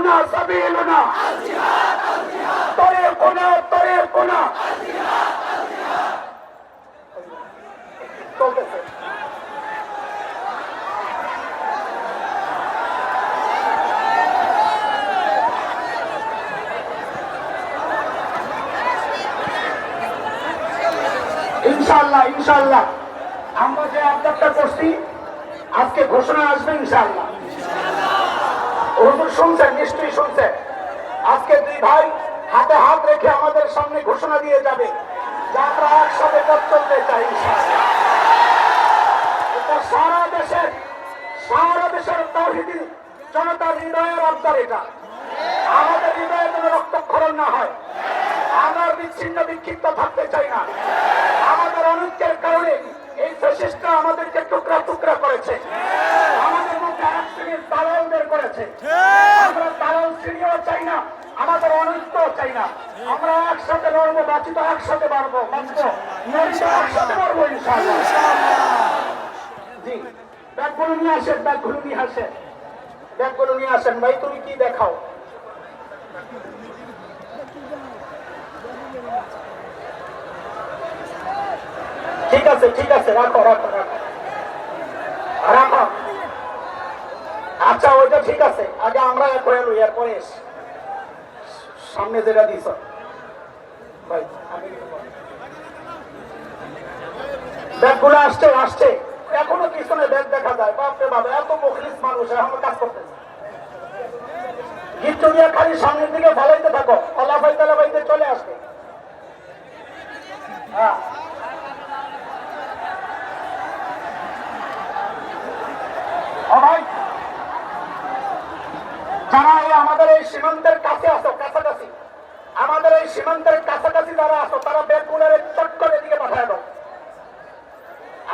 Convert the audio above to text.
সাবিলুনা সাবিলুনা তরিকুনা তরিকুনা চলতেছে। ইনশাআল্লাহ ইনশাআল্লাহ আমরা যে আবদারটা করছি আজকে ঘোষণা আসবে ইনশাআল্লাহ। হুজুর শুনছেন, নিশ্চয়ই শুনছেন। আজকে দুই ভাই হাতে হাত রেখে আমাদের সামনে ঘোষণা দিয়ে যাবে যে আমরা একসাথে পথ চলতে চাই ইনশাআল্লাহ। এটা সারা দেশের তাওহীদি জনতার হৃদয়ের আবদার। এটা আমাদের হৃদয়ে কোনো রক্তক্ষরণ না হয়। আমরা বিচ্ছিন্ন বিক্ষিপ্ত থাকতে চাই না। আমাদের অনৈক্যের কারণে এই ফ্যাসিস্টরা আমাদেরকে টুকরা টুকরা করেছে। আমাদের মধ্যে এক শ্রেণীর দালাল বের করেছে। আমরা দালাল শ্রেণীও চাই না, আমাদের অনৈক্যও চাই না। আমরা একসাথে লড়বো, বাঁচি তো একসাথে বাঁচবো, একসাথে লড়বো ইনশাআল্লাহ। জি, ব্যাগগুলো নিয়ে আসেন, ব্যাগগুলো নিয়ে আসেন, ব্যাগগুলো নিয়ে আসেন। ভাই তুমি কি দেখাও? ঠিক আছে ঠিক আছে, রাখো রাখো রাখো রাখো। আচ্ছা ওইটা ঠিক আছে, আগে আমরা এক হয়ে লই, এরপরে সামনে যেটা দিছ ভাই। ব্যাগগুলো আসছে আসছে, এখনো পিছনে ব্যাগ দেখা যায়। বাপরে বাবা, এত মুখলিস মানুষ এখন কাজ করতেছে। গিফট দিয়ে খালি সামনের দিকে ভালাইতে থাকো, লাফাইতে লাফাইতে চলে আসবে। হ্যাঁ ভাই, যারা আমাদের এই সীমান্তের কাছে আসো, কাছাকাছি, আমাদের এই সীমান্তের কাছাকাছি যারা আসো, তারা ব্যাগগুলোর